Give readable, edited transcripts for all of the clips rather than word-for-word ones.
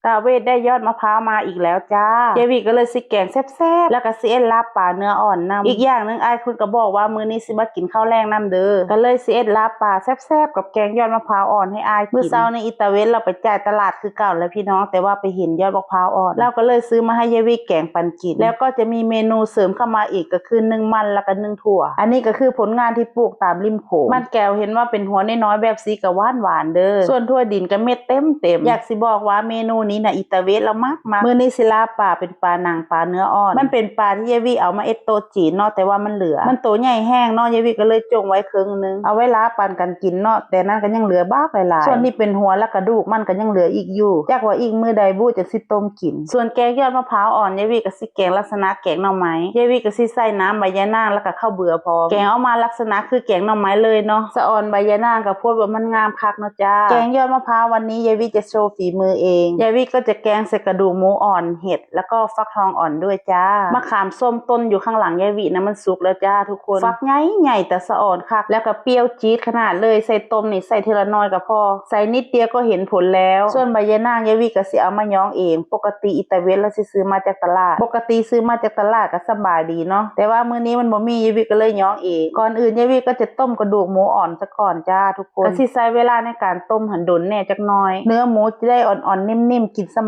กาเวทได้ยอดมะพร้าวมาอีกแล้วจ้ายายวีก็เลยสิแกงแซ่บๆแล้วก็สิเอ็ดลาบปลาเนื้ออ่อนนำอีกอย่างนึงอ้ายคุณก็บอกว่ามื้อนี้สิมากินข้าวแรงนำเด้อก็เลยสิเอ็ดลาบปลาแซ่บๆกับแกงยอดมะพร้าวอ่อนให้อ้ายกินมื้อเช้าในอิตาเวนเราไปจ่ายตลาดคือเก่าแล้วพี่น้องแต่ว่าไปเห็นยอดมะพร้าวอ่อนเราก็เลยซื้อมาให้ยายวีแกงปันกินแล้วก็จะมีเมนูเสริมเข้ามาอีกก็คือนึ่งมันแล้วก็นึ่งถั่วอันนี้ก็คือผลงานที่ปลูกตามริมโขงมันแก้วเห็นว่าเป็นหัวน้อยๆแบบสีกะหวานเด้อส่วนทั่วดินก็เม็ดเต็มอยากสิบอกว่าเมนูนี้นะอิตาเวนเรามากมื้อนี้สิลาบปลาเป็นปลาหนังปลาเนื้ออ่อนมันเป็นปลาที่ยายวีเอามาเอ็ดโตจีนเนาะแต่ว่ามันเหลือมันโตใหญ่แห้งเนาะยายวีก็เลยจงไว้ครึ่งนึงเอาไว้ลาปันกันกินเนาะแต่นั้นก็ยังเหลือบ้าหลายๆส่วนนี้เป็นหัวและกระดูกมันก็ยังเหลืออีกอยู่จักว่าอีกมื้อใดบู้จะสิต้มกินส่วนแกงยอดมะพร้าวอ่อนยายวีก็สิแกงลักษณะแกงหน่อไม้ยายวีก็สิใส่น้ำใบยะนางแล้วก็ข้าวเบื่อพอแกงออกมาลักษณะคือแกงหน่อไม้เลยเนาะสะออนใบยะนางกับพวกแบบมันงามคักเนาะจ้าแกงยอดมะพร้าววันนี้ยายวีจะโชว์ฝีมือเองยายวีก็จะแกงใส่กระดูกหมูอ่อนเห็ดแล้วก็ฟักทองอ่อนด้วยจ้ามะขามส้มต้นอยู่ข้างหลังยายวีนะมันสุกแล้วจ้าทุกคนฟักใหญ่แต่สะอ่อนคักแล้วก็เปรี้ยวจี๊ดขนาดเลยใส่ต้มนี่ใส่ทีละน้อยก็พอใส่นิดเดียวก็เห็นผลแล้วส่วนใบยะนางยายวีก็สิเอามาย้องเองปกติอิตาเวนแล้วสิซื้อมาจากตลาดปกติซื้อมาจากตลาดก็สบายดีเนาะแต่ว่ามื้อนี้มันบ่มียายวีก็เลยย้องเองก่อนอื่นยายวีก็จะต้มกระดูกหมูอ่อนซะก่อนจ้าทุกคนก็สิใช้เวลาในการต้มหันดนแน่จักหน่อยเนื้อหมูจะได้อ่อนๆนิ่มๆกินส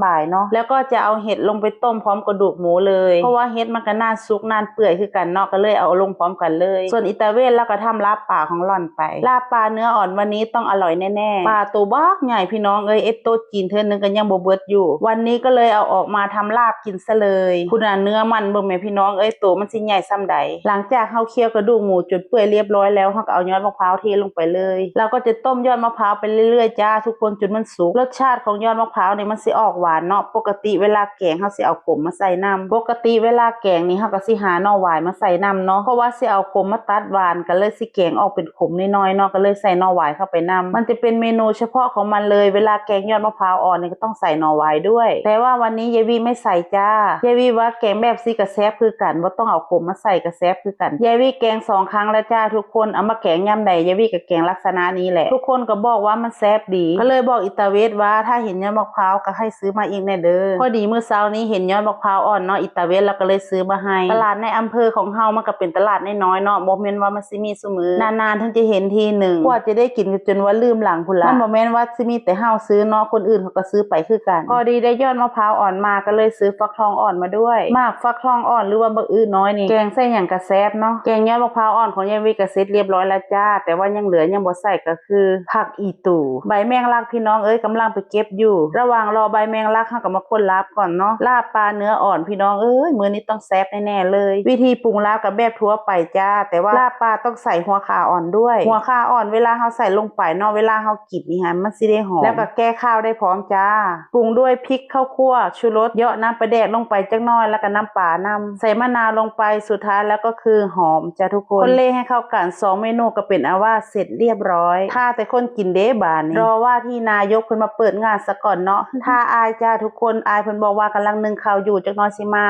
บายเนาะแล้วก็จะเอาเห็ดลงไปต้มพร้อมกระดูกหมูเลยเพราะว่าเห็ดมันก็น่าสุกน่าเปื่อยคือกันเนาะก็เลยเอาลงพร้อมกันเลยส่วนอิตาเวนแล้วก็ทำลาบปลาของหล่อนไปลาบปลาเนื้ออ่อนวันนี้ต้องอร่อยแน่ๆปลาตัวบักใหญ่พี่น้องเอ็ดโตจีนเทื่อนึงก็ยังบ่เบิดอยู่วันนี้ก็เลยเอาออกมาทำลาบกินซะเลยคุณน่ะเนื้อมันเบิ่งแม่พี่น้องตัวมันสิใหญ่ส่ำใดหลังจากเฮาเคี่ยวกระดูกหมูจนเปื่อยเรียบร้อยแล้วเฮาก็เอายอดมะพร้าวเทลงไปเลยเราก็จะต้มยอดมะพร้าวไปเรื่อยๆจ้าทุกคนจนมันสุกรสชาติของยอดมะพร้าวนี่มันสิออกหวานเนาะปกติเวลาแกงเฮาสิเอาขมมาใส่น้ำปกติเวลาแกงนี่เฮาก็สิหาหน่อหวายมาใส่น้ำเนาะเพราะว่าสิเอาขมมาตัดหวานก็เลยสิแกงออกเป็นขมน้อยๆเนาะก็เลยใส่หน่อหวายเข้าไปน้ำมันจะเป็นเมนูเฉพาะของมันเลยเวลาแกงยอดมะพร้าวอ่อนนี่ก็ต้องใส่หน่อหวายด้วยแต่ว่าวันนี้ยายวีไม่ใส่จ้ายายวีว่าแกงแบบสิกระแซบคือกันบ่ต้องเอาขมมาใส่กระแซบคือกันยายวีแกง2 ครั้งแล้วจ้าทุกคนเอามาแกงยามใดยายวีก็แกงลักษณะนี้แหละทุกคนก็บอกว่ามันแซ่บดีก็เลยบอกอิตาเวทว่าถ้าเห็นยอดมะพร้าวก็ให้ซื้อมาอีกแน่เด้อพอดีมื้อเช้านี้เห็นยอดมะพร้าวอ่อนเนาะอิตาเวทแล้วก็เลยซื้อมาให้ตลาดในอำเภอของเฮามันก็เป็นตลาดน้อยๆเนาะบ่แม่นว่ามันสิมีซุมื้อนานๆถึงจะเห็นทีนึงกว่าจะได้กินจนว่าลืมหลังพุ่นละมันบ่แม่นว่าสิมีแต่เฮาซื้อเนาะคนอื่นเขาก็ซื้อไปคือกันพอดีได้ยอดมะพร้าวอ่อนมาก็เลยซื้อฟักทองอ่อนมาด้วยมากฟักทองอ่อนหรือว่าบักอื้อน้อยนี่แกงใส่หยังก็แซ่บเนาะแกงยอดมะพร้าวอ่อนของยายวีก็เสร็จเรียบร้อยแล้วจ้าแต่ว่ายังเหลือยังบ่ใส่ก็คือผักอีตู่ใบแมงลักพี่น้องกำลังไปเก็บอยู่ระหว่างรอใบแมงลักเฮาก็มาคนลาบก่อนเนาะลาบปลาเนื้ออ่อนพี่น้องมื้อนี้ต้องแซ่บแน่ๆเลยวิธีปรุงลาบกับแบบทั่วไปจ้าแต่ว่าลาบปลาต้องใส่หัวข่าอ่อนด้วยหัวข่าอ่อนเวลาเฮาใส่ลงไปเนาะเวลาเฮากินนี่ฮะมันสิได้หอมแล้วก็แก้ข้าวได้พร้อมจ้าปรุงด้วยพริกข้าวคั่วชูรสเหยาะน้ำปลาแดกลงไปจักหน่อยแล้วก็น้ำปลานำใส่มะนาวลงไปสุดท้ายแล้วก็คือหอมจ้าทุกคนคนเล่ให้เข้ากัน2 เมนูก็เป็นอาว่าเสร็จเรียบร้อยถ้าแต่คนกินเด้บานนี้รอว่าที่นายกเพิ่นมาเปิดงานซะก่อนเนาะถ้าอายจ้าทุกคนอายเพิ่นบอกว่ากำลังนึ่งข้าวอยู่จักหน่อยสิมา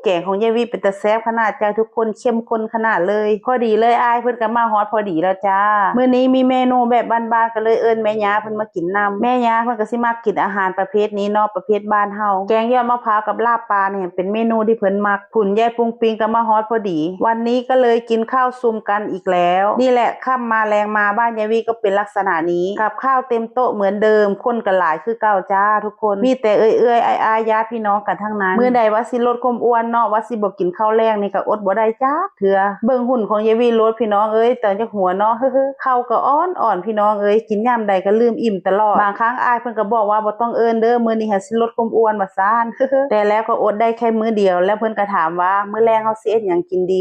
แกงของยายวีเป็นตาแซ่บขนาดจ้าทุกคนเข้มข้นขนาดเลยพอดีเลยอายเพิ่นก็มาฮอดพอดีแล้วจ้ามื้อนี้มีเมนูแบบบ้านๆก็เลยเอิ้นแม่ย่าเพิ่นมากินนำแม่ย่าเพิ่นก็สิมากินอาหารประเภทนี้เนาะประเภทบ้านเฮาแกงยอดมะพร้าวกับลาบปลาเนี่ยเป็นเมนูที่เพิ่นมักผุ่นยายปุงปิงก็มาฮอดพอดีวันนี้ก็เลยกินข้าวซุ่มกันอีกแล้วนี่แหละค่ำมาแรงมาบ้านยายวีก็เป็นลักษณะนี้กับข้าวเต็มโต๊ะเหมือนเดิมคนก็หลายคือเก่าจ้าทุกคนมีแต่เอื้อยๆอ้ายๆญาติพี่น้องกันทั้งนั้นมื้อใดว่าสิลดความอ้วนเนาะว่าสิบ่กินข้าวแรงนี่ก็อดบ่ได้จ้าเถื่อเบิ่งหุ่นของยายวีลดพี่น้องแต่จักหัวเนาะข้าวก็อ่อนพี่น้องกินยามใดก็ลืมอิ่มตลอดบางครั้งอ้ายเพิ่นก็บอกว่าบ่ต้องเอิ้นเด้อมื้อนี้ให้สิลดความอ้วนว่าซ่านแต่แล้วก็อดได้แค่มื้อเดียวแล้วเพิ่นก็ถามว่ามื้อแลงเฮาสิเฮ็ดหยังกินดี